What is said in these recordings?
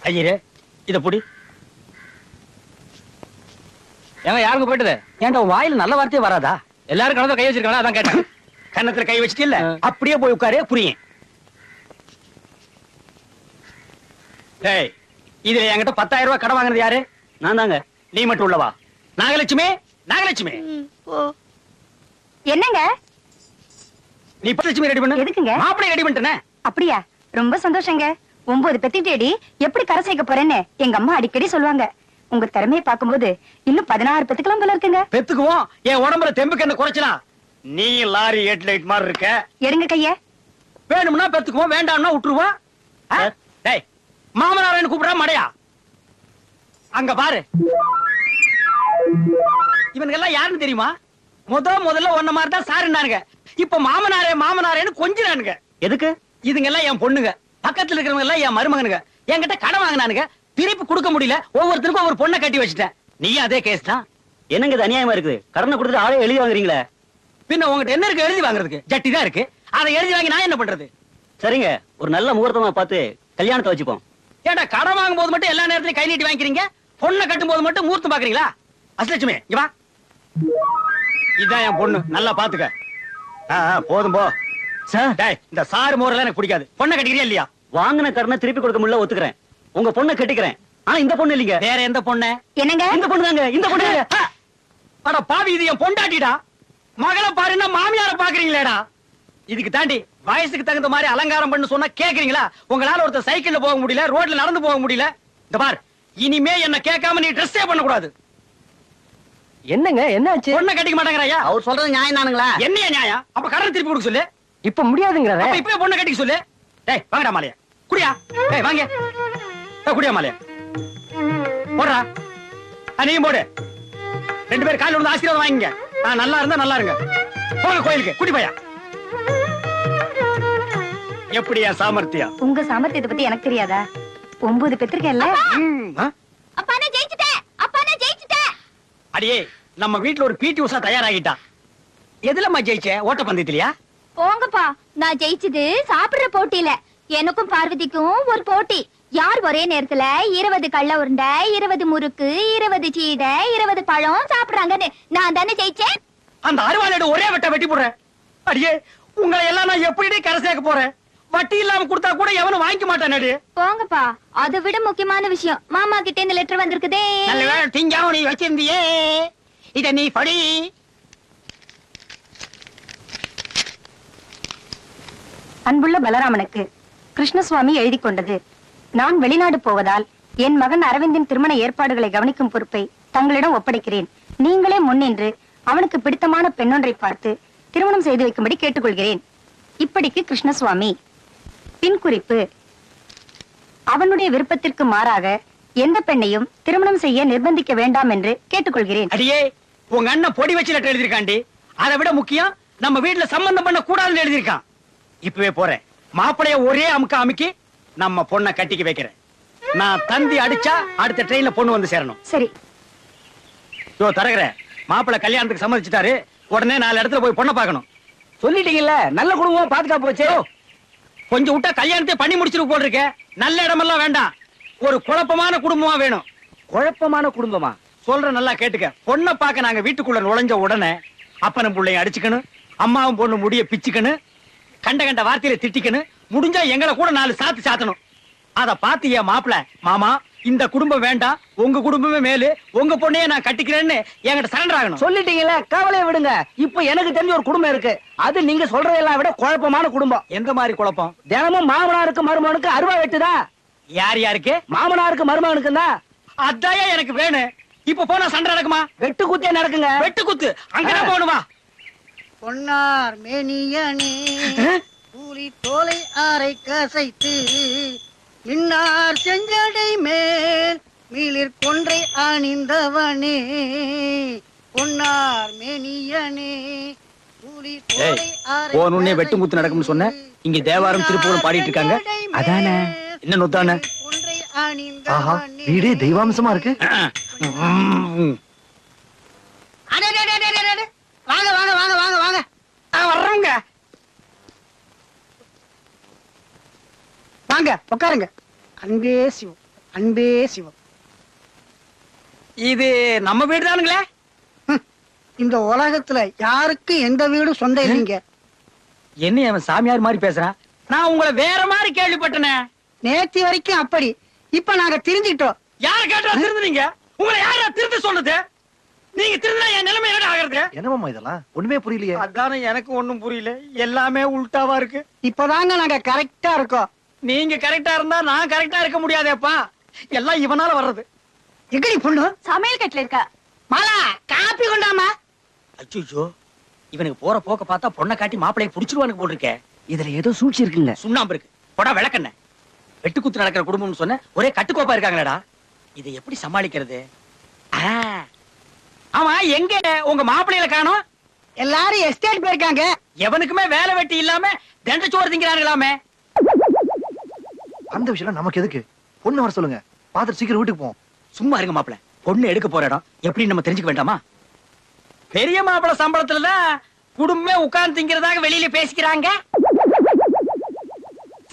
ஐயரே இத புடி. ஏங்க யாருக்கு போயிட்டது? ஏன்டா வாயில நல்ல வார்த்தையே வராதா? எல்லாரும் கணத்துல கை வச்சிருக்காங்களா, அதான் கேட்டேன். கன்னத்துல கை வச்சிட்டு இல்ல, அப்படியே போய் உட்காரே புரியும். டேய், இதுல என்கிட்ட 10,000 ரூபாய் கடன் வாங்குறது யாரு? நான் தாங்க. நீ மட்டும் உள்ளவா? நாகலட்சுமி, நாகலட்சுமி. என்னங்க? நீ 10 லட்சுமி ரெடி பண்ணு. எதுக்குங்க? மாப்பிளை ரெடி பண்ணிட்டேனே. அப்படியா? ரொம்ப சந்தோஷங்க. 9 பெத்திட்டேடி எப்படி கரை சேர்க்க போறேன்னு எங்க அம்மா அடிக்கடி சொல்லுவாங்க. உங்க திறமையை பார்க்கும்போது இன்னும் 16 பெத்துக்கலாம் போல இருக்குங்க. பெத்துக்குவோம். என் உடம்புல தெம்புக்கு என்ன குறைச்சலாம்? நீ லாரி ஹெட்லைட் மாதிரி இருக்க. எடுங்க கைய. வேணும்னா பெத்துக்குவோம், வேண்டாம்னா விட்டுருவோம். டேய், மாமனாரன்னு கூப்பிடா மடையா? அங்க பாரு. இவனுங்க எல்லாம் யாருன்னு தெரியுமா? முதல்ல ஒன்ன மாதிரி தான் சாருன்னானுங்க. இப்ப மாமனாரே மாமனாரேன்னு கொஞ்சினானுங்க. எதுக்கு? இதுங்க எல்லாம் என் பொண்ணுங்க. பக்கத்துல இருக்கிறவங்க எல்லாம் என் மருமகனுங்க. என்கிட்ட கடன் வாங்கினானுங்க, திருப்பி கொடுக்க முடியல. ஒவ்வொருத்தருக்கும் ஒரு பொண்ணை கட்டி வச்சுட்டேன். நீ அதே கேஸ் தான். என்னங்க இது அநியாயமா இருக்குது? கடனை கொடுத்துட்டு ஆளே எழுதி வாங்குறீங்களே. பின்ன உங்ககிட்ட என்ன இருக்கு எழுதி வாங்குறதுக்கு? ஜட்டி தான் இருக்கு. அதை எழுதி வாங்கி நான் என்ன பண்றது? சரிங்க, ஒரு நல்ல முகூர்த்தமா பார்த்து கல்யாணத்தை வச்சுப்போம். ஏடா, கடன் வாங்கும் போது மட்டும் எல்லா நேரத்திலும் கை நீட்டி வாங்கிக்கிறீங்க, பொண்ணை கட்டும் போது மட்டும் முகூர்த்தம் பாக்குறீங்களா? அசலட்சுமி இங்க வா. இதான் என் பொண்ணு, நல்லா பாத்துக்க. போதும் போ. சார், டேய், இந்த சாரு மோரெல்லாம் எனக்கு பிடிக்காது. பொண்ணை கட்டிக்கிறியா இல்லையா? வாங்கின கடனை திருப்பி கொடுக்க முடியல, ஒத்துக்கிறேன். உங்க பொண்ணை கட்டிக்கிறேன். ஆனா இந்த பொண்ணு இல்லீங்க. வேற எந்த பொண்ணு? என்னங்க? இந்த பொண்ணு தாங்க, இந்த பொண்ணு. அட பாவி, இது என் பொண்டாட்டிடா. மகளை பாருன்னா மாமியார பாக்குறீங்களேடா. இதுக்கு தாண்டி வயசுக்கு தகுந்த மாதிரி அலங்காரம் பண்ணு சொன்னா கேக்குறீங்களா? உங்களால ஒருத்தர் சைக்கிள்ல போக முடியல, ரோட்ல நடந்து போக முடியல. இந்த பார், இனிமே என்ன கேட்காம நீ ட்ரெஸ்ஸே பண்ண கூடாது. என்னங்க என்னாச்சு? பொண்ணை கட்டிக்க மாட்டேங்கறாயா? அவர் சொல்றது நியாயம் தானுங்களா? என்னையா நியாயம்? அப்ப கடன் திருப்பி கொடுக்க சொல்லு. இப்ப முடியாதுங்கறாரே. அப்ப இப்பவே பொண்ணை கட்டிக்க சொல்லு. டேய் வாங்கடா மாலையா. குடியா. டேய் வாங்க. குடியா மாலையா. போடுறா. நீயும் போடு. 2 பேரும் காலையில வந்து ஆசீர்வாதம் வாங்கிங்க. நான் நல்லா இருந்தா நல்லா இருங்க. போங்க கோயிலுக்கு. குடி பையா. எப்படியா சாமர்த்தியம்? உங்க சாமர்த்தியத்தை பத்தி எனக்கு தெரியாதா? 9 பெத்திருக்கேன்ல. அப்பா நான் ஜெயிச்சிட்டேன். அப்பா நான் ஜெயிச்சிட்டேன். அடியே, நம்ம வீட்ல ஒரு பிடி உஷா தயாராகிட்டா. எதுலம்மா ஜெயிச்ச? ஓட்டப்பந்தயத்திலயா? போங்கப்பா, நான் ஜெயிச்சது சாப்பிடுற போட்டியில. எனக்கும் பார்வதிக்கும் ஒரு போட்டி. யார் ஒரே நேரத்துல 20 கள்ள உருண்டை, 20 முறுக்கு, 20 சீடை, 20 பழம் சாப்பிடுறாங்கன்னு நான் தானே ஜெயிச்சேன். அந்த அருவாளோட ஒரே வெட்ட வெட்டி போடுறேன். அடியே, உங்களை எல்லாம் நான் எப்படி கரை சேர்க்க போறேன்? வட்டி இல்லாம கொடுத்தா கூட எவனும் வாங்கிக்க மாட்டானே. போங்கப்பா, அதை விட முக்கியமான விஷயம், மாமா கிட்ட இந்த லெட்டர் வந்திருக்குதே. நல்ல வேளை திங்காவும் நீ வச்சிருந்தியே. இத நீ படி. அன்புள்ள பலராமனுக்கு கிருஷ்ணசுவாமி எழுதி கொண்டது. நான் வெளிநாடு போவதால் என் மகன் அரவிந்தின் திருமண ஏற்பாடுகளை கவனிக்கும் பொறுப்பை தங்களிடம் ஒப்படைக்கிறேன். நீங்களே முன்னின்று அவனுக்கு பிடித்தமான பெண்ணொன்றை பார்த்து திருமணம் செய்து வைக்கும்படி கேட்டுக்கொள்கிறேன். இப்படிக்கு கிருஷ்ணசுவாமி. பின் குறிப்பு: அவனுடைய விருப்பத்திற்கு மாறாக எந்த பெண்ணையும் திருமணம் செய்ய நிர்பந்திக்க வேண்டாம் என்று கேட்டுக்கொள்கிறேன். அடியே, உங்க அண்ணன் பொடி வச்சு லெட்டர் எழுதிருக்காண்டி. அதை விட முக்கியம், நம்ம வீட்டுல சம்பந்தம் பண்ண கூடாதுன்னு எழுதிருக்கான். இப்பவே போறேன். மாப்பிளைய ஒரே அமுக்க அமுக்கி நம்ம பொண்ணை கட்டிக்க வைக்கிறேன். நான் தந்தி அடிச்சா அடுத்த ட்ரெயின்ல பொண்ணு வந்து சேரணும். சரி. தரகற, மாப்பிளை கல்யாணத்துக்கு சம்மதிச்சுட்டாரு. உடனே 4 இடத்துல போய் பொண்ணை பார்க்கணும். சொல்லிட்டீங்கல்ல, நல்ல குடும்பம் பாத்துக்கா போச்சு. கொஞ்சம் விட்டா கல்யாணத்தை பண்ணி முடிச்சிட்டு போட்டிருக்க. நல்ல இடமெல்லாம் வேண்டாம், ஒரு குழப்பமான குடும்பமா வேணும். குழப்பமான குடும்பமா? சொல்ற நல்லா கேட்டுக்க. பொண்ணை பார்க்க நாங்க வீட்டுக்குள்ள நுழைஞ்ச உடனே அப்பனும் பிள்ளையும் அடிச்சுக்கணும், அம்மாவும் பொண்ணு முடிய பிச்சுக்கணும், கண்ட கண்ட வார்த்தையில திட்டிக்கணும், முடிஞ்சா எங்களை கூட 4 சாத்து சாத்தணும். அத பாத்து என் மாப்பிள, மாமா இந்த குடும்பம் வேண்டாம், உங்க குடும்பமே மேலு, உங்க பொண்ணையே நான் கட்டிக்கிறேன்னு என்கிட்ட சரண்டர் ஆகணும். சொல்லிட்டீங்கல்ல, கவலையை விடுங்க. இப்ப எனக்கு தெரிஞ்ச ஒரு குடும்பம் இருக்கு. அது நீங்க சொல்றதெல்லாம் விட குழப்பமான குடும்பம். எந்த மாதிரி குழப்பம்? தினமும் மாமனாருக்கு மருமகனுக்கு அருவா வெட்டுதா. யார் யாருக்கு? மாமனாருக்கு மருமகனுக்கு தான். அதாயா எனக்கு வேணும். இப்ப போனா சண்டை நடக்குமா? வெட்டு குத்தே நடக்குங்க. வெட்டு குத்து அங்கதான் போகணுமா? பொன்னார் மேனியனே கூலி தோலை ஆரை கசைத்து இன்னார் செஞ்சடை மேல் மீளிர் கொன்றை அணிந்தவனே பொன்னார் மேனியனே கூலி தோலை ஆரை போனுன்னே வெட்டு குத்து நடக்கும்னு சொன்ன. இங்க தேவாரம் திருப்பூரம் பாடிட்டு இருக்காங்க. அதானே என்ன நொத்தானே? கொன்றை ஆஹா, அணிந்தவனே. வீடே தெய்வாம்சமா இருக்கு. வாங்க வாங்க வாங்க வாங்க வாங்க வர்றவங்க வாங்க உட்காருங்க. அன்பே சிவம். அன்பே சிவம். இது நம்ம வீடு தானுங்களே? இந்த உலகத்துல யாருக்கும் எந்த வீடும் சொந்தம் இல்லைங்க. என்ன அவன் சாமியார் மாதிரி பேசுறான்? நான் உங்களை வேற மாதிரி கேள்விப்பட்டனே. நேத்து வரைக்கும் அப்படி, இப்ப நாங்க தெரிஞ்சுக்கிட்டோம். யார கேட்டா திருந்துனீங்க? உங்களை யாரா திருத்த சொன்னது? நீங்க திருந்தா என் நிலைமை என்ன ஆகுறது? என்னமாமா இதெல்லாம் ஒண்ணுமே புரியலையே. அதானே எனக்கு ஒண்ணும் புரியல. எல்லாமே உல்டாவா இருக்கு. இப்பதாங்க நாங்க கரெக்டா இருக்கோம். நீங்க கரெக்டா இருந்தா நான் கரெக்டா இருக்க முடியாதேப்பா. எல்லாம் இவனால வர்றது. எங்கடி பொண்ணு? சமையல் கட்டுல இருக்கா. மாலா, காப்பி கொண்டாமா. அச்சோ, இவனுக்கு போற போக்க பார்த்தா பொண்ணை காட்டி மாப்பிளைய புடிச்சிருவானுக்கு போல் இருக்கே. இதுல ஏதோ சூழ்ச்சி இருக்குங்க. சுண்ணாம்பு இருக்கு. போடா விளக்கண்ண. வெட்டு குத்து நடக்கிற குடும்பம்னு சொன்ன ஒரே கட்டுக்கோப்பா இருக்காங்களேடா. இதை எப்படி சமாளிக்கிறது? ஆமா, எங்க உங்க மாப்பிள்ளையில காணோம்? எல்லாரும் எஸ்டேட் போயிருக்காங்க. எவனுக்குமே வேலை வெட்டி இல்லாம தண்டச்சோறு திங்கிறாங்களாமே. அந்த விஷயம் நமக்கு எதுக்கு? பொண்ணு வர சொல்லுங்க, பாத்துட்டு சீக்கிரம் வீட்டுக்கு போவோம். சும்மா இருங்க மாப்பிள. பொண்ணு எடுக்க போற இடம் எப்படி நம்ம தெரிஞ்சுக்க வேண்டாமா? பெரிய மாப்பிள சம்பளத்துலதான் குடும்பமே உட்கார்ந்து திங்கிறதாக வெளியில பேசிக்கிறாங்க.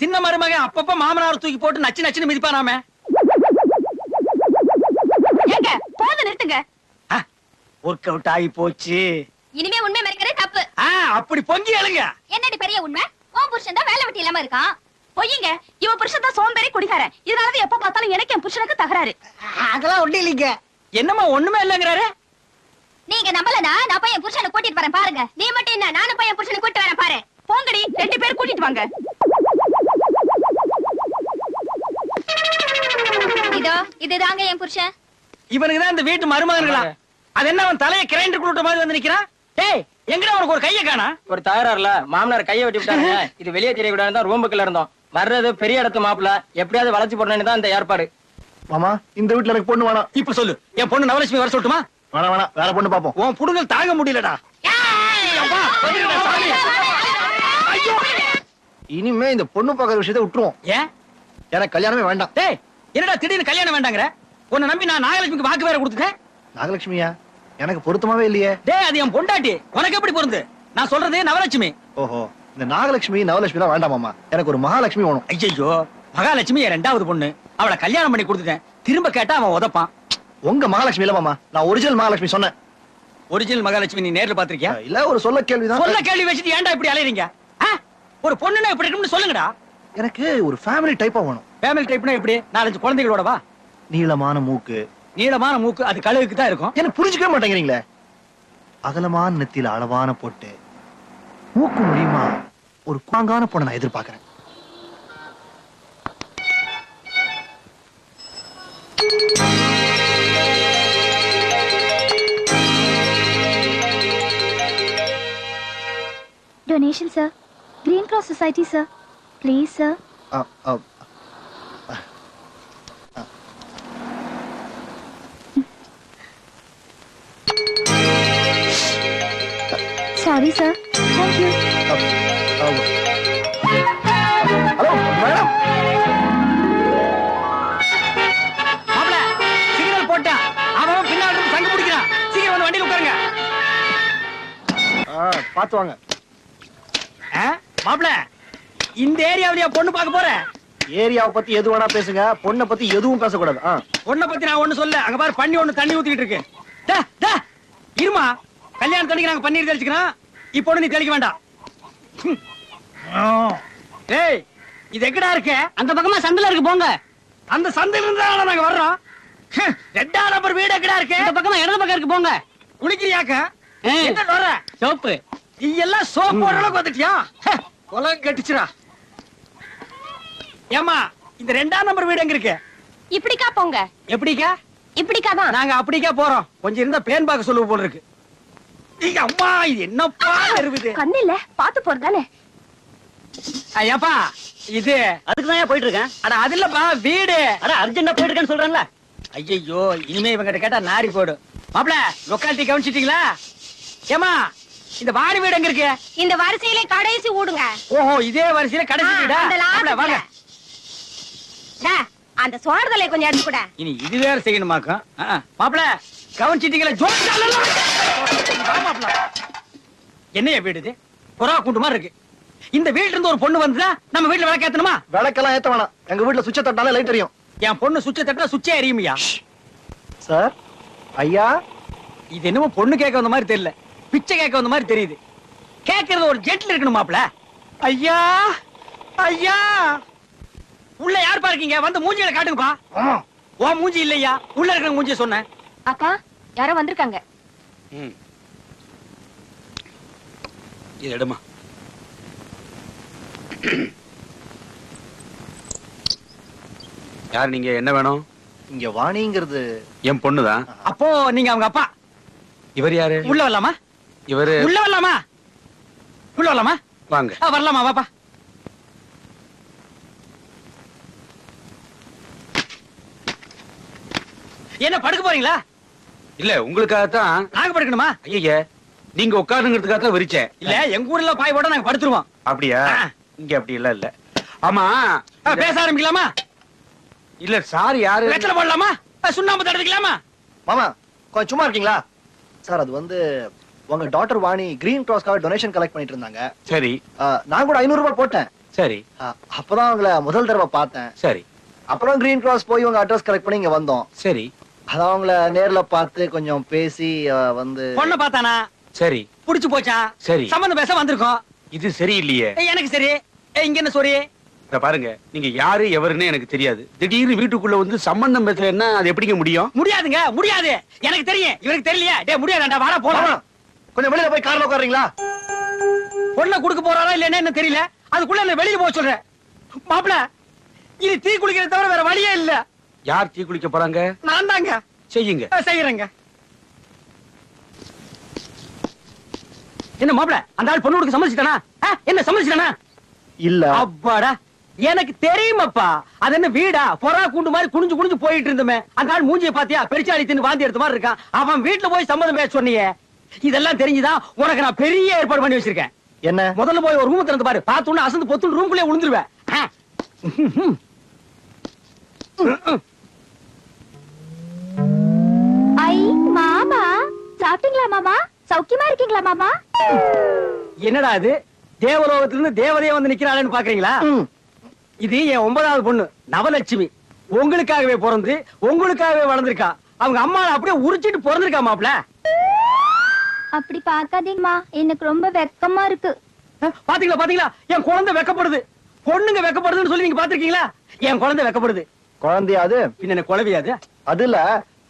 சின்ன மருமகன் அப்பப்ப மாமனார் தூக்கி போட்டு நச்சு நச்சுன்னு மிதிப்பானாமே. ஏங்க போத நிறுத்துங்க. ஒர்க் அவுட் ஆகி போச்சு. இனிமே உண்மை மறைக்கிறது தப்பு. அப்படி பொங்கி எழுங்க. என்னடி பெரிய உண்மை? உன் புருஷன் தான் வேலை வெட்டி இல்லாம இருக்கான். பொய்யுங்க. இவன் புருஷன் தான் சோம்பேறி குடிக்காரன். இதனால எப்ப பார்த்தாலும் எனக்கு என் புருஷனுக்கு தகராறு. அதெல்லாம் ஒண்ணு இல்லைங்க. என்னம்மா ஒண்ணுமே இல்லங்கிறாரு? நீங்க நம்பலனா நான் போய் என் புருஷனை கூட்டிட்டு வரேன் பாருங்க. நீ மட்டும் என்ன, நானும் போய் என் புருஷனை கூட்டிட்டு வரேன் பாரு. போங்கடி, 2 பேர் கூட்டிட்டு வாங்க. இதோ இதுதாங்க என் புருஷன். இவனுக்கு தான் இந்த வீட்டு மருமகன்களா? அது என்ன அவன் தலையை கிரைண்டர் குளுட்ட மாதிரி வந்து நிக்கிறான்? ஏய், எங்கடா அவனுக்கு ஒரு கைய காணா? ஒரு தகராறுல மாமனார் கையை வெட்டி விட்டாங்க. இது வெளியே தெரியக்கூடாது தான் ரூமுக்குள்ள இருந்தோம். வர்றது பெரிய இடத்து மாப்பிள்ள, எப்படியாவது வளைச்சு போடணும்னு தான் இந்த ஏற்பாடு. மாமா, இந்த வீட்டுல எனக்கு பொண்ணு வேணாம். இப்ப சொல்லு, என் பொண்ணு நவலட்சுமி வர சொல்லட்டுமா? வேணாம் வேணாம், வேற பொண்ணு பாப்போம். உன் புடுங்கல் தாங்க முடியலடா. அப்பா, வந்துடுடா சாமி. ஐயோ! இனிமே இந்த பொண்ணு பாக்குற விஷயத்தை விட்டுருவோம். ஏன்? எனக்கு கல்யாணமே வேண்டாம். டேய், என்னடா திடீர்னு கல்யாணம் வேண்டாங்கற? உன்னை நம்பி நான் நாகலட்சுமிக்கு வாக்கு வேற கொடுத்துட்டேன். நாகலட்சுமியா? எனக்கு பொருத்தமாவே இல்லையே. டேய், அது என் பொண்டாட்டி. உனக்கு எப்படி பொருந்து? நான் சொல்றது நவலட்சுமி. ஓஹோ, இந்த நாகலட்சுமி நவலட்சுமி எல்லாம் வேண்டாம் மாமா. எனக்கு ஒரு மகாலட்சுமி வேணும். ஐயோ, மகாலட்சுமி என் 2வது பொண்ணு. அவளை கல்யாணம் பண்ணி கொடுத்துட்டேன். திரும்ப கேட்டா அவன் உதப்பான். உங்க மகாலட்சுமி இல்ல மாமா, நான் ஒரிஜினல் மகாலட்சுமி சொன்னேன். ஒரிஜினல் மகாலட்சுமி நீ நேர்ல பாத்திருக்கியா? இல்ல, ஒரு சொல்ல கேள்விதான். சொல்ல கேள்வி வச்சுட்டு ஏன்டா இப்படி அலையறீங்க? ஒரு பொண்ணுன்னா எப்படி இருக்கும்னு சொல்லுங்கடா. எனக்கு ஒரு ஃபேமிலி டைப்பா வேணும். ஃபேமிலி டைப்னா எப்படி? 4-5 குழந்தைகளோட வா. நீளமான மூக்கு. நீளமான மூக்கு அது கழுகுக்கு தான் இருக்கும். எனக்கு புரிஞ்சுக்கவே மாட்டேங்கிறீங்களே. அகலமான நெத்தியில அளவான பொட்டு, மூக்கு முடியுமா ஒரு குவாங்கான பொண்ணை நான் எதிர்பார்க்கிறேன். Donation, sir. Green Cross Society, sir. Please, sir. Sorry, sir. Thank you. Hello madam. மாப்ள, சிக்னல் போட்டான். அவன் பின்னாடி இருந்து சங்கு பிடிக்கிறான். சீக்கிரம் வந்து வண்டியில உட்காருங்க. பாத்து வாங்க. மாப்ள, இந்த ஏரியாவிலயா பொண்ணு பார்க்க போற? ஏரியாவை பத்தி எது வேணா பேசுங்க, பொண்ணை பத்தி எதுவும் பேசக்கூடாது. பொண்ணை பத்தி நான் ஒண்ணு சொல்ல. அங்க பாரு, பண்ணி ஒண்ணு தண்ணி ஊத்திட்டு இருக்கு. இருமா, கல்யாணம் தண்ணிக்கு நாங்க பன்னீர் தெளிச்சுக்கிறோம். இப்போ நீ தெளிக்க வேண்டாம். ஏய், இது எங்கடா இருக்க? அந்த பக்கமா சந்தில இருக்கு, போங்க. அந்த சந்தையில இருந்து நாங்க வர்றோம். 2ஆம் நம்பர் வீடு எங்கடா இருக்கு? இந்த பக்கமா இடது பக்கம் இருக்கு, போங்க. குளிக்கிறியாக்க? என்ன வர சோப்பு நீ எல்லாம் சோப் போடுற அளவுக்கு வந்துட்டியா? உலகம் கட்டிச்சுரா. ஏமா, இந்த 2ஆம் நம்பர் வீடு எங்க இருக்கு? இப்படிக்கா போங்க. எப்படிக்கா? இப்படிக்கா தான். நாங்க அப்படிக்கா போறோம். கொஞ்சம் இருந்தா பிளேன் பார்க்க சொல்லுவோம் போல இருக்கு. நீங்க அம்மா, இது என்னப்பா இருக்குது? கண்ணு இல்ல, பாத்து போறதானே. ஐயாப்பா, இது அதுக்கு தான் போயிட்டு இருக்கேன். அட அது இல்லப்பா, வீடு. அட அர்ஜென்டா போயிட்டு இருக்கேன்னு சொல்றேன்ல. ஐயோ, இனிமே இவங்கிட்ட கேட்டா நாரி போடு. மாப்ள, லொக்காலிட்டி கவனிச்சிட்டீங்களா? ஏமா, இந்த வாடி வீடு எங்க இருக்கு? இந்த வரிசையிலே கடைசி ஊடுங்க. ஓஹோ, இதே வரிசையில கடைசி வீடா? அந்த மாப்ள, வாங்க. அந்த சோறுதலை கொஞ்சம் எடுத்து கூட. இனி இது வேற செய்யணுமாக்கும். மாப்ள, கவனிச்சிட்டீங்களா? என்னைய வீடு இது? புறா கூண்டு மாதிரி இருக்கு. இந்த வீட்டுல இருந்து ஒரு பொண்ணு வந்தா நம்ம வீட்டுல விளக்கு ஏத்தணுமா? விளக்கெல்லாம் ஏத்த வேணாம். எங்க வீட்டுல சுவிட்ச தட்டினாலே லைட் தெரியும். என் பொண்ணு சுவிட்ச தட்டா சுவிட்சே எரியுமியா. சார் ஐயா, இது என்னமோ பொண்ணு கேட்க வந்த மாதிரி தெரியல, பிச்சை கேட்க வந்த மாதிரி தெரியுது. கேட்கறது ஒரு ஜெட்ல இருக்கணும் மாப்ள. ஐயா ஐயா, உள்ள யார் பாருக்கீங்க? வந்து மூஞ்சில காட்டுங்கப்பா. ஓ மூஞ்சி இல்லையா, உள்ள இருக்கிற மூஞ்சிய சொன்னேன். அக்கா யாரோ வந்திருக்காங்க. இது எடுமா. யார் நீங்க? என்ன வேணும்? இங்க வாணிங்கிறது என் பொண்ணுதான். அப்போ நீங்க அவங்க அப்பா. இவர் யாரு? உள்ள வரலாமா? இவரு உள்ள வரலாமா? உள்ள வரலாமா? வாங்க. வரலாமா? வாப்பா. என்ன படுக்க போறீங்களா? இல்ல உங்களுக்காகத்தான். நாங்க படுக்கணுமா? ஐயா, நீங்க உட்காருங்கிறதுக்காக தான் விரிச்சேன். இல்ல எங்க ஊர்ல பாய் போட நாங்க படுத்துருவோம். அப்படியா? இங்க அப்படி இல்ல. இல்ல ஆமா, பேச ஆரம்பிக்கலாமா? இல்ல சார் யாரு? வெத்தலை போடலாமா? சுண்ணாம்பு தடவிக்கலாமா? மாமா கொஞ்சம் சும்மா இருக்கீங்களா? சார் அது வந்து உங்க டாக்டர் வாணி கிரீன் கிராஸ்க்காக டொனேஷன் கலெக்ட் பண்ணிட்டு இருந்தாங்க. சரி நான் கூட 500 ரூபாய் போட்டேன். சரி அப்பதான் அவங்கள முதல் தடவை பார்த்தேன். சரி. அப்புறம் கிரீன் கிராஸ் போய் உங்க அட்ரஸ் கலெக்ட் பண்ணி இங்க வந்தோம். சரி. அதான் அவங்கள நேர்ல பார்த்து கொஞ்சம் பேசி வந்து பொண்ணை பார்த்தானா? சரி. புடிச்சு போச்சா? சரி. சம்பந்தம் பேச வந்திருக்கோம். இது சரியில்லையே. எனக்கு சரி. இங்க என்ன சொரி? இத பாருங்க, நீங்க யாரு எவருன்னு எனக்கு தெரியாது. திடீர்னு வீட்டுக்குள்ள வந்து சம்பந்தம் பேசுறேன்னா அது எப்படிங்க முடியும்? முடியாதுங்க, முடியாது. எனக்கு தெரியும், இவருக்கு தெரியலையா? டேய் முடியாதாண்டா, வாடா போலாம். கொஞ்சம் வெளியில போய் கார்ல உட்காருங்களா? பொண்ணை கொடுக்க போறாரா இல்லைன்னா என்ன தெரியல. அதுக்குள்ள என்ன வெளியில போக சொல்றேன். மாப்பிள, இது தீ குளிக்கிறத தவிர வேற வழியே இல்ல. யார் தீ குளிக்க போறாங்க? நான் தாங்க. செய்யுங்க. செய்யறேங்க. என்ன மாப்பிள, அந்த ஆள் பொண்ணு கொடுக்க சம்மதிச்சிட்டானா? என்ன சம்மதிச்சிட்டானா? இல்ல. அப்பாடா, எனக்கு தெரியுமாப்பா. அது என்ன வீடா? பொறா கூண்டு மாதிரி குனிஞ்சு குனிஞ்சு போயிட்டு இருந்தமே. அந்த ஆள் மூஞ்சியை பாத்தியா? பெருச்சாளி தின்னு வாந்தி எடுத்த மாதிரி இருக்கான். அவன் வீட்டுல போய் சம்மதம் பேச சொன்னீங்க. இதெல்லாம் தெரிஞ்சுதான் உனக்கு நான் பெரிய ஏற்பாடு பண்ணி வச்சிருக்கேன். என்ன? முதல்ல போய் ஒரு ரூம் திறந்து பாரு. பார்த்து அசந்து பொத்து ரூம்குள்ளே விழுந்துருவேன். ஐ மாமா, சாப்பிட்டீங்களா மாமா? சௌக்கியமா இருக்கீங்களா மாமா? என்னடா இது, தேவலோகத்திலிருந்து தேவதையே வந்து நிக்கிறாளேன்னு பாக்குறீங்களா? இது என் 9வது பொண்ணு நவலட்சுமி. உங்களுக்காகவே பிறந்து உங்களுக்காகவே வளர்ந்திருக்கா. அவங்க அம்மா அப்படியே உரிச்சிட்டு பிறந்திருக்கா மாப்ள. அப்படி பாக்காதீங்கம்மா, எனக்கு ரொம்ப வெக்கமா இருக்கு. பாத்தீங்களா பாத்தீங்களா, என் குழந்தை வெக்கப்படுது. பொண்ணுங்க வெக்கப்படுதுன்னு சொல்லி நீங்க பாத்திருக்கீங்களா? என் குழந்தை வெக்கப்படுது. குழந்தையா அது? பின்ன என்ன குழவியாது? அது இல்ல,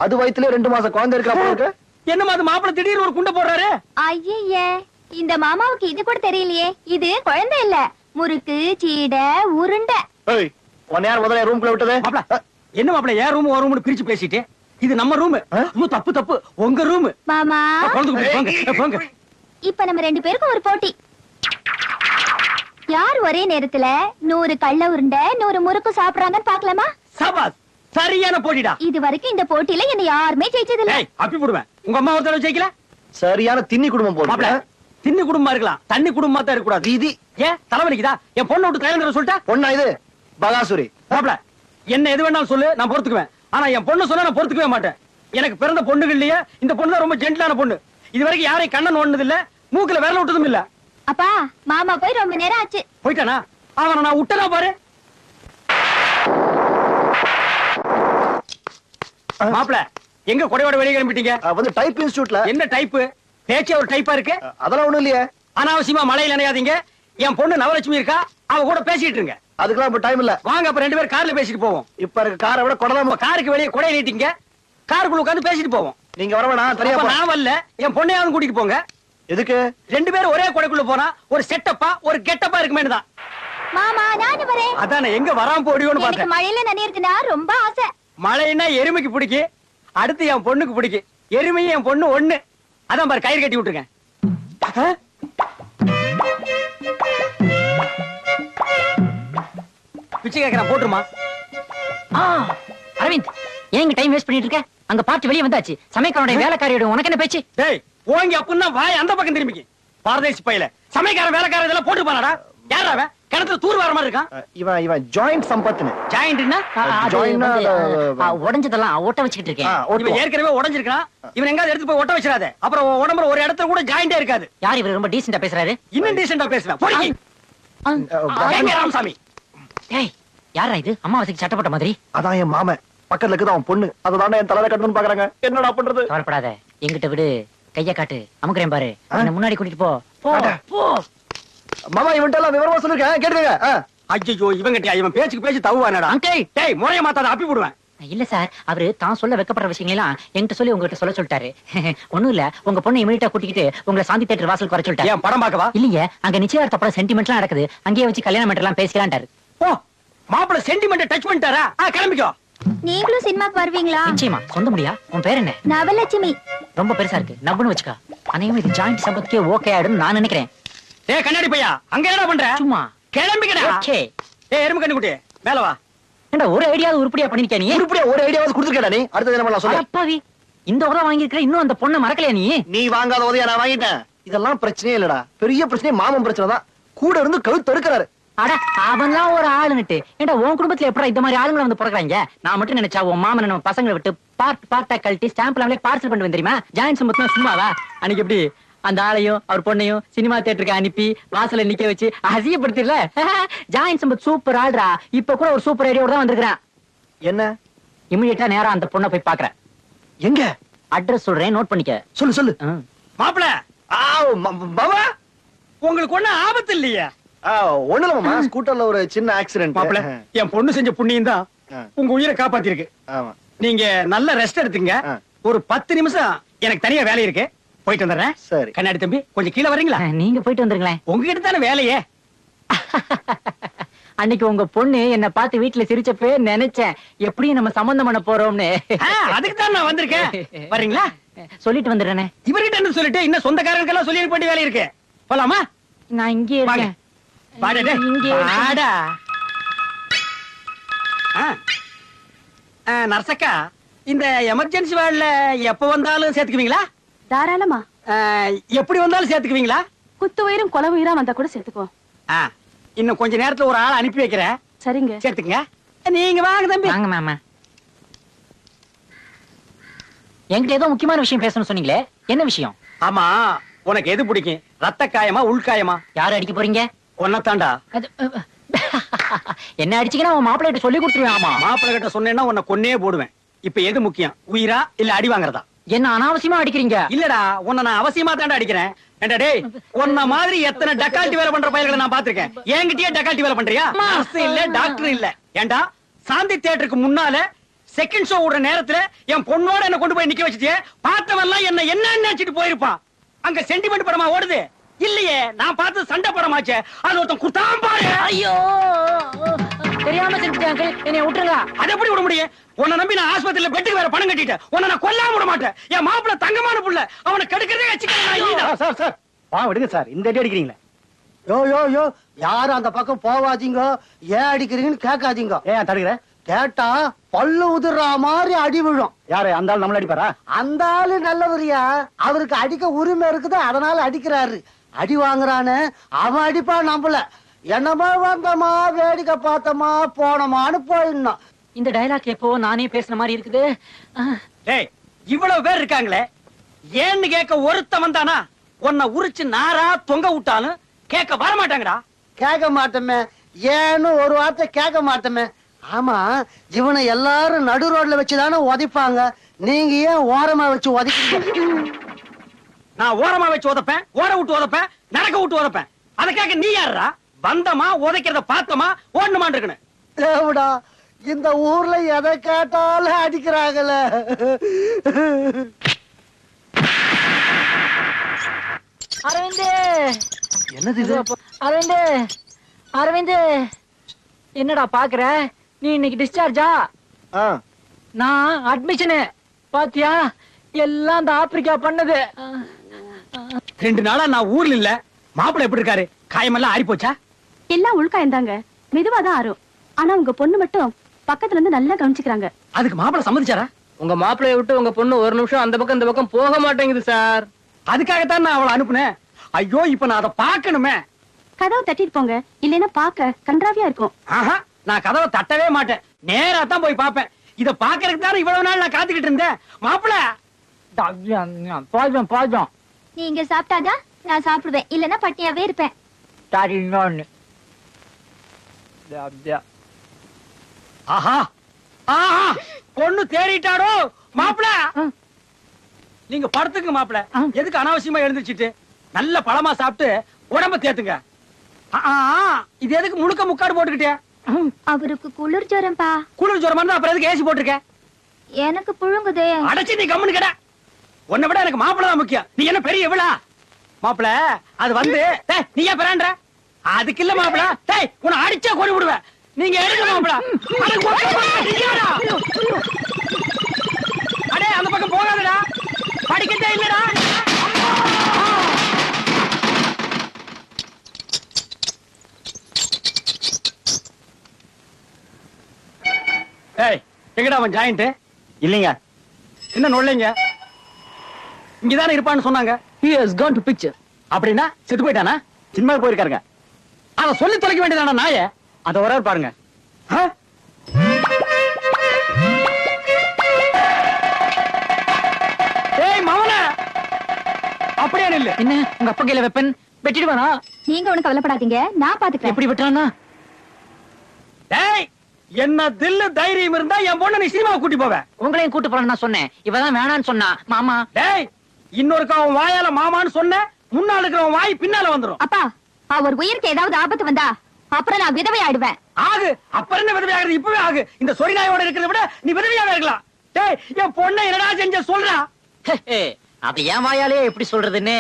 அது வயித்துல 2 மாசம் குழந்தை இருக்கிற. என்னமா அது மாப்பிள திடீர்னு ஒரு குண்டை போடுறாரு? ஐயே, இந்த மாமாவுக்கு இது கூட தெரியலையே. இது குழந்தை இல்ல, முறுக்கு சீடை உருண்டை. ஏய், உன்னை யார் முதல்ல ரூம்குள்ள விட்டது? மாப்ள, என்ன மாப்ள ஏன் ரூம் ஒரு ரூம்னு பிரிச்சு பேசிட்டு? இது நம்ம ரூம். தப்பு தப்பு, உங்க ரூம். மாமா, போங்க. இப்ப நம்ம 2 பேருக்கும் ஒரு போட்டி. யார் ஒரே நேரத்துல 100 கள்ள உருண்டை 100 முறுக்கு சாப்பிடுறாங்கன்னு பாக்கலாமா? சபாஸ், சரியான போட்டிடா. இது வரைக்கும் இந்த போட்டியில என்ன யாருமே ஜெயிச்சது இல்ல. ஏய், அப்பி போடுவேன். உங்க அம்மா ஒருத்தர ஜெயிக்கல? சரியான திண்ணி குடும்பம் மாப்ள, போல. திண்ணி குடும்பமா இருக்கலாம், தண்ணி குடும்பமா தான் இருக்க கூடாது. இது ஏன் தலைவலிக்குதா? என் பொண்ணை விட்டு கையில சொல்லிட்டா? பொண்ணா இது? பகாசுரி. மாப்ள, என்ன எது வேணாலும் சொல்லு, நான் பொறுத்துக்குவேன். ஆனா என் பொண்ணு சொன்னா நான் பொறுத்துக்கவே மாட்டேன். எனக்கு பிறந்த பொண்ணுகள்லயே இந்த பொண்ணு தான் ரொம்ப ஜென்டிலான பொண்ணு. இது வரைக்கும் யாரையும் கண்ணன் ஓடுனது இல்ல, மூக்குல விரல விட்டதும் இல்ல. அப்பா, மாமா போய் ரொம்ப நேரம் ஆச்சு. போயிட்டானா? அவனை நான் விட்டனா பாரு. மாப்ள, எங்க கொடையோட வெளியே கிளம்பிட்டீங்க? வந்து டைப் இன்ஸ்டிடியூட்ல. என்ன டைப்? பேச்சே ஒரு டைப்பா இருக்கு. அதெல்லாம் ஒண்ணும் இல்லையே. அனாவசியமா மழையில நினையாதீங்க. என் பொண்ணு நவலட்சுமி இருக்கா, அவ கூட பேசிட்டு இருங்க. அதுக்கெல்லாம் இப்ப டைம் இல்ல. வாங்க, அப்ப 2 பேரும் கார்ல பேசிட்டு போவோம். இப்ப இருக்க காரை விட கொடலாம். காருக்கு வெளியே கொடை நீட்டிங்க, காருக்குள்ள உட்கார்ந்து பேசிட்டு போவோம். நீங்க வர வேணாம், தனியா அப்ப போ. நான் வரல, என் பொண்ணையாவது கூட்டிட்டு போங்க. எதுக்கு? 2 பேரும் ஒரே கொடைக்குள்ள போனா ஒரு செட்டப்பா ஒரு கெட்டப்பா இருக்குமே தான். மாமா, நானும் வரேன். அதானே, எங்க வராம போடியோன்னு எனக்கு பார்த்தேன். மழையில நனையிருக்குன்னா ரொம்ப ஆசை. மழைன்னா எருமைக்கு பிடிக்கு, அடுத்து என் பொண்ணுக்கு பிடிக்கு. எருமையும் என் பொண்ணு ஒண்ணு. அதான் பாரு, கயிறு கட்டி விட்டுருக்கேன். பிச்சை கேட்கறான், போட்டுருமா? அரவிந்த், ஏங்க டைம் வேஸ்ட் பண்ணிட்டு இருக்க? அங்க பார்ட்டி வெளியே வந்தாச்சு. சமையக்காரனுடைய வேலைக்காரியோட உனக்கு என்ன பேச்சு? டேய், ஓங்கி அப்புன்னா வாய் அந்த பக்கம் திரும்பிக்கு. பாரதேசி பையில சமைக்காரன் வேலைக்காரன் இதெல்லாம் போட்டு போனாடா. யாரா அவன்? கிணத்துல தூர் வர மாதிரி இருக்கான். இவன் ஜாயிண்ட் சம்பத்னு. ஜாயிண்ட்னா உடஞ்சதெல்லாம் ஒட்ட வச்சுக்கிட்டு இருக்கேன். இவன் ஏற்கனவே உடைஞ்சிருக்கான். இவன் எங்காவது எடுத்து போய் ஒட்ட வச்சிடாத. அப்புறம் உன் உடம்புல ஒரு இடத்துல கூட ஜாயிண்டே இருக்காது. யார் இவர் ரொம்ப டீசெண்டா பேசுறாரு? இன்னும் டீசெண்டா பேசுவேன். போடி. எங்க ராமசாமி? டேய், யாரா இது அம்மாவாசைக்கு சட்டப்பட்ட மாதிரி? அதான் என் மாமன். பக்கத்துல இருக்குது அவன் பொண்ணு. அதனால என் தலையில கட்டணும்னு பாக்குறாங்க. என்னடா பண்றது? கவலைப்படாத, எங்கிட்ட விடு. கைய காட்டு, அமுக்குறேன் பாரு. என்ன முன்னாடி கூட்டிட்டு போ. போ போ. மாமா இவன்ட்ட எல்லாம் விவரமா சொல்லிருக்கேன், கேட்டுங்க. ஐயோ இவங்கிட்ட இவன் பேச்சுக்கு பேச்சு தவுவானடா. அங்கிள், டேய் முறைய மாத்தாத, அப்பி போடுவேன். இல்ல சார், அவரு தான் சொல்ல வைக்கப்படுற விஷயங்களெல்லாம் என்கிட்ட சொல்லி உங்ககிட்ட சொல்ல சொல்லிட்டாரு. ஒண்ணும் இல்ல, உங்க பொண்ணை இமீடியட்டா கூட்டிக்கிட்டு உங்களை சாந்தி தியேட்டர் வாசலுக்கு வர சொல்லிட்டாரு. ஏன் படம் பார்க்கவா? இல்லீங்க, அங்க நிச்சயதார்த்த படம் சென்டிமெண்ட்லாம் நடக்குது. அங்கேயே வச்சு கல்யாணம் மேட்டர்லாம் பேசிக்கலான்ட்டாரு. ஓ மாப்பிள சென்டிமெண்ட் டச் பண்ணிட்டாரா? கிளம்பிக்கோ. நீங்களும் சினிமாக்கு வருவீங்களா? நிச்சயமா. சொந்த முடியா? உன் பேர் என்ன? நவலட்சுமி. ரொம்ப பெருசா இருக்கு, நவ்னு வச்சுக்கா. அனையும் இது ஜாயிண்ட் சம்பத்துக்கே ஓகே ஆயிடும் நான் நினைக்கிறேன். ஏய் கண்ணாடி பையா, அங்க என்ன பண்ற? சும்மா கிளம்பிக்கடா. ஓகே. ஏய் எருமை கண்ணு குட்டி, மேல வா. ஏண்டா ஒரு ஐடியாவது உருப்படியா பண்ணிருக்க நீ? உருப்படியா ஒரு ஐடியாவது கொடுத்துருக்கேடா நீ. அடுத்தது என்ன பண்ணலாம் சொல்லு. அப்பாவி, இந்த உதவ வாங்கியிருக்கிற, இன்னும் அந்த பொண்ணை மறக்கலையா நீ? நீ வாங்காத உதவியா நான் வாங்கிட்டேன். இதெல்லாம் பிரச்சனையே இல்லடா. பெரிய பிரச்சனை மாமன் பிரச்சனை தான். கூட இருந்து கழுத்து தடுக்கிறாரு. அட அவன்லாம் ஒரு ஆளுன்னுட்டு. ஏண்டா உன் குடும்பத்துல எப்படா இந்த மாதிரி ஆளுங்களை வந்து பிறகுறாங்க? நான் மட்டும் நினைச்சா உன் மாமன் நம்ம பசங்களை விட்டு பார்ட்டா கழட்டி ஸ்டாம்ப்ல அவங்களே பார்சல் பண்ணி தெரியுமா? ஜாயின்ட் சம்பத்னா சும்மாவா? அன்னைக்கு எப்படி அந்த ஆளையும் அவர் பொண்ணையும் சினிமா தியேட்டருக்கு அனுப்பி வாசல்ல நிக்க வச்சு அசியப்படுத்திடல? ஜாயின்ட் சம்பத் சூப்பர் ஆள்ரா. இப்ப கூட ஒரு சூப்பர் ஐடியாவோட தான் வந்திருக்கிறேன். என்ன? இமிடியேட்டா நேரா அந்த பொண்ணை போய் பாக்குறேன். எங்க? அட்ரஸ் சொல்றேன், நோட் பண்ணிக்க. சொல்லு சொல்லு. மாப்பிள பாபா உங்களுக்கு ஒண்ணு ஆபத்து இல்லையா? ஒண்ணு இல்ல மாமா, ஸ்கூட்டர்ல ஒரு சின்ன ஆக்சிடென்ட். மாப்பிள என் பொண்ணு செஞ்ச புண்ணியம் தான் உங்க உயிரை காப்பாத்திருக்கு. ஆமா. நீங்க நல்ல ரெஸ்ட் எடுத்துங்க. ஒரு 10 நிமிஷம் எனக்கு தனியா வேலை இருக்கு, போயிட்டு வந்துடுறேன். சரி. கண்ணாடி தம்பி கொஞ்சம் கீழே வரீங்களா? நீங்க போயிட்டு வந்துருங்களேன். உங்ககிட்ட தானே வேலையே. அன்னைக்கு உங்க பொண்ணு என்ன பார்த்து வீட்டுல சிரிச்சப்பே நினைச்சேன் எப்படியும் நம்ம சம்பந்தம் பண்ண போறோம்னு. அதுக்கு தான் நான் வந்திருக்கேன். வரீங்களா? சொல்லிட்டு வந்துடுறேனே. இவர்கிட்ட என்ன சொல்லிட்டு இன்னும் சொந்தக்காரங்களுக்கு எல்லாம் சொல்லி போட்டு வேலை இருக்கு. போலாமா? நான் இங்கே இருக்கேன். வாடா டேய். இங்கே வாடா. நர்சக்கா, இந்த எமர்ஜென்சி வார்டுல எப்ப வந்தாலும் சேர்த்துக்குவீங்களா? தாராளமா. எப்படி வந்தாலும் சேர்த்துக்குவீங்களா? குத்து உயிரும் கொலை உயிரா வந்தா கூட சேர்த்துக்குவோம். இன்னும் கொஞ்ச நேரத்துல ஒரு ஆள் அனுப்பி வைக்கிறேன். சரிங்க. சேர்த்துக்குங்க. நீங்க வாங்க தம்பி. வாங்க மாமா. என்கிட்ட ஏதோ முக்கியமான விஷயம் பேசணும்னு சொன்னீங்களே, என்ன விஷயம்? ஆமா, உனக்கு எது பிடிக்கும், ரத்த காயமா உள்காயமா? யார் அடிக்க போறீங்க? ஒன்னத்தாண்டா. என்ன அடிச்சீங்கன்னா உன் மாப்பிள்ளை கிட்ட சொல்லி கொடுத்துருவேன். ஆமா, மாப்பிள்ளை கிட்ட சொன்னேன்னா உன்னை கொன்னே போடுவேன். இப்ப எது முக்கியம், உயிரா இல்ல அடி வாங்குறதா? என்ன அனாவசியமா அடிக்கிறீங்க? இல்லடா, உன்னை நான் அவசியமா தாண்டா அடிக்கிறேன். ஏண்டா டேய், உன்ன மாதிரி எத்தனை டக்கால்ட்டி வேலை பண்ற பையல்களை நான் பாத்திருக்கேன். என்கிட்டயே டக்கால்ட்டி வேலை பண்றியா? நர்ஸ் இல்ல, டாக்டர் இல்ல. ஏண்டா சாந்தி தியேட்டருக்கு முன்னால செகண்ட் ஷோ விடுற நேரத்துல என் பொண்ணோட என்ன கொண்டு போய் நிக்க வச்சுட்டு பார்த்தவெல்லாம் என்ன என்ன நினைச்சிட்டு போயிருப்பான். அங்க சென்டிமெண்ட் படமா ஓடுது இல்லையே, நான் பார்த்து சண்டை படமாச்சே. அது ஒருத்தன் குட்டாம் பாரு. ஐயோ, தெரியாம செஞ்சுட்டாங்க, என்னை விட்டுருங்க. அது எப்படி விட முடியும்? உன்னை நம்பி நான் ஆஸ்பத்திரியில பெட்டுக்கு வேற பணம் கட்டிட்டேன். உன்னை நான் கொல்லாம விட மாட்டேன். என் மாப்பிள்ள தங்கமான புள்ள, அவனை கெடுக்கிறதே வச்சுக்கிறேன். சார் சார் வா விடுங்க சார், இந்த அடி அடிக்கிறீங்களே. யோ யோ யோ, யாரும் அந்த பக்கம் போவாதீங்க. ஏன் அடிக்கிறீங்கன்னு கேட்காதீங்க. ஏன் தடுக்கிற? கேட்டா பல்லு உதிர்ற மாதிரி அடி விழும். யாரு அந்த ஆள்? நம்மள அடிப்பாரா? அந்த ஆளு நல்லவரியா, அவருக்கு அடிக்க உரிமை இருக்குது, அதனால அடிக்கிறாரு. அடி வாங்குறான்னு அவன் அடிப்பா, நம்பல. என்னமா வந்தமா வேடிக்கை பார்த்தமா போனமான்னு போயிடணும். இந்த டயலாக் எப்போ நானே பேசுன மாதிரி இருக்குது. டேய், இவ்வளவு பேர் இருக்காங்களே, ஏன்னு கேட்க ஒருத்த வந்தானா உன்னை உரிச்சு நாரா தொங்க விட்டாலும் கேட்க வர மாட்டாங்கடா. கேட்க மாட்டோமே, ஏன்னு ஒரு வார்த்தை கேட்க மாட்டோமே. ஆமா, இவனை எல்லாரும் நடு ரோட்ல வச்சுதானே உதைப்பாங்க. நீங்க ஏன் ஓரமா வச்சு உதைக்கிறீங்க? நான் ஓரமா வச்சு உதப்பேன், ஓர விட்டு உதப்பேன், நடக்க விட்டு உதப்பேன். அதை கேட்க நீ யாரா? வந்தமா உதைக்கிறத பார்த்தமா ஓடணுமான் இருக்கணும். தேவடா, இந்த ஊர்ல எதை கேட்டாலும் அடிக்கிறாங்கல்ல. அரவிந்த், என்னது இது? அரவிந்த், அரவிந்த், என்னடா பாக்குற? நீ இன்னைக்கு டிஸ்சார்ஜா? நான் அட்மிஷனு. பாத்தியா, எல்லாம் இந்த ஆப்பிரிக்கா பண்ணது. 2 நாளா நான் ஊர்ல இல்ல. மாப்பிள்ளை எப்படி இருக்காரு? காயமெல்லாம் ஆறி போச்சா? எல்லாம் உள்காயந்தாங்க, மெதுவாதான் ஆறும். ஆனா உங்க பொண்ணு மட்டும் பக்கத்துல இருந்து நல்லா கவனிச்சுக்கிறாங்க. அதுக்கு மாப்பிள்ளை சம்மதிச்சாரா? உங்க மாப்பிள்ளைய விட்டு உங்க பொண்ணு ஒரு நிமிஷம் அந்த பக்கம் இந்த பக்கம் போக மாட்டேங்குது சார். அதுக்காகத்தான் நான் அவளை அனுப்புனேன். ஐயோ, இப்ப நான் அதை பார்க்கணுமே. கதவை தட்டிட்டு போங்க, இல்லைன்னா பாக்க கன்றாவியா இருக்கும். ஆஹா, நான் கதவை தட்டவே மாட்டேன். நேரா தான் போய் பாப்பேன். இத பாக்குறதுக்கு தானே இவ்வளவு நாள் நான் காத்துக்கிட்டு இருந்தேன். மாப்பிள்ளை பாஜம் பாஜம். நீங்க சாப்பிட்டாதான் நான் சாப்பிடுவேன், இல்லன்னா பட்டியாவே இருப்பேன். ஆஹா ஆஹா பொண்ணு தேடிட்டாரோ மாப்பிள. நீங்க படுத்துங்க மாப்பிள. எதுக்கு அனாவசியமா எழுந்திருச்சிட்டு நல்ல பழமா சாப்பிட்டு உடம்ப தேத்துங்க. இது எதுக்கு முழுக்க முக்காடு போட்டுக்கிட்டே? அவருக்கு குளிர் ஜுரம்பா. குளிர் ஜுரமா இருந்தா அப்புறம் எதுக்கு ஏசி போட்டிருக்க? எனக்கு புழுங்குதே. அடைச்சி நீ கம்முன்னு கிட. உன்னை விட எனக்கு மாப்பிள தான் முக்கியம். நீ என்ன பெரிய எவ்வளா மாப்பிள? அது வந்து நீ ஏன் பிராண்ட? அதுக்கு இல்ல மாப்பிள. டேய் உன்னை அடிச்சா கொடி விடுவேன். நீங்க எடுங்க மாப்பிள. அடே அந்த பக்கம் போகாதடா. படிக்கட்டே இல்லடா. ஏய் எங்கடா அவன் ஜாயிண்ட்? இல்லைங்க. என்ன நொல்லைங்க? இங்கதானே இருப்பான்னு சொன்னாங்க. He has gone to picture. அப்படின்னா செத்து போயிட்டானா? சினிமாவுக்கு போயிருக்காருங்க. அத சொல்லி தொலைக்க வேண்டியதான நாயே? அத வர பாருங்க. ஏய் மவனே, அப்படியே நில்லு. என்ன உங்க அப்பா கையில வெப்பன் வெட்டிடுவானா? நீங்க ஒண்ணு கவலைப்படாதீங்க, நான் பாத்துக்கிறேன். எப்படி வெட்டுறானா? டேய் என்ன தில்லு தைரியம் இருந்தா என் பொண்ணு நீ சினிமாவுக்கு கூட்டி போவ. உங்களையும் கூட்டு போறேன்னு நான் சொன்னேன். இவதான் வேணான்னு சொன்னா. மாமா டேய் இன்னொருக்கா அவன் வாயால மாமான்னு சொன்ன, முன்னால இருக்கிறவன் வாய் பின்னால வந்துரும். அப்பா, அவர் உயிருக்கு ஏதாவது ஆபத்து வந்தா அப்புறம் நான் விதவை ஆயிடுவேன். ஆகு. அப்புறம் என்ன விதவை ஆகுது? இப்பவே ஆகு. இந்த சொரி நாயோட இருக்கிறத விட நீ விதவையாவே இருக்கலாம். டேய் என் பொண்ணை என்னடா செஞ்ச சொல்றா. அது என் வாயாலே எப்படி சொல்றதுன்னு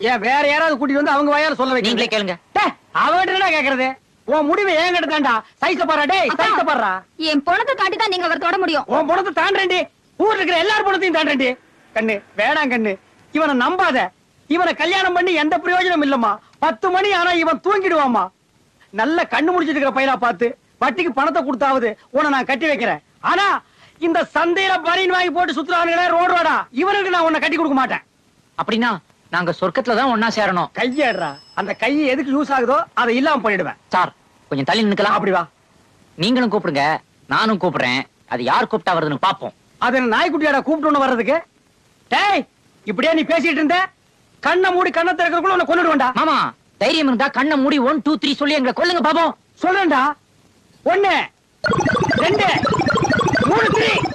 ஏன் வேற யாராவது கூட்டிட்டு வந்து அவங்க வாயால சொல்ல வைக்க? நீங்களே கேளுங்க. டேய் அவன் என்னடா கேக்குறது? உன் முடிவை ஏன் கிட்டதாண்டா? சைஸ பாறா. டேய் சைஸ பாறா. என் பொணத்தை தாண்டி தான் நீங்க அவர் தொட முடியும். உன் பொணத்தை தாண்டறேன்டி. ஊர்ல இருக்கிற எல்லார் பொணத்தையும் தாண்டறேன்டி. கண்ணு வேணாம் கண்ணு. இவனை நம்பாத. இவனை கல்யாணம் பண்ணி எந்த பிரயோஜனம் இல்லம்மா. 10 மணி ஆனா இவன் தூங்கிடுவாமா. நல்ல கண்ணு முடிச்சிட்டு இருக்கிற பையனா பார்த்து வட்டிக்கு பணத்தை கொடுத்தாவது உன்னை நான் கட்டி வைக்கிறேன். ஆனா இந்த சந்தையில பனியன் வாங்கி போட்டு சுத்துறானுங்களே ரோடு ரோடா, இவனுக்கு நான் உன்னை கட்டி கொடுக்க மாட்டேன். அப்படின்னா நாங்க சொர்க்கத்துல தான் ஒன்னா சேரணும். கையேடுறா. அந்த கை எதுக்கு யூஸ் ஆகுதோ அதை இல்லாம பண்ணிடுவேன். சார் கொஞ்சம் தள்ளி நிக்கலாம். அப்படி வா. நீங்களும் கூப்பிடுங்க, நானும் கூப்பிடுறேன். அது யார் கூப்பிட்டா வருதுன்னு பாப்போம். அது என்ன நாய்க்குட்டியாடா கூப்பிட்டு வர்றதுக்கு? டேய் இப்படியே நீ பேசிட்டு இருந்த, கண்ணை மூடி கண்ணை திறக்கிறதுக்குள்ள உன்னை கொன்னுடுவேன்டா. மாமா தைரியம் இருந்தா கண்ணை மூடி 1 2 3 சொல்லி எங்களை கொல்லுங்க பாப்போம். சொல்றேன்டா. 1 2 3 3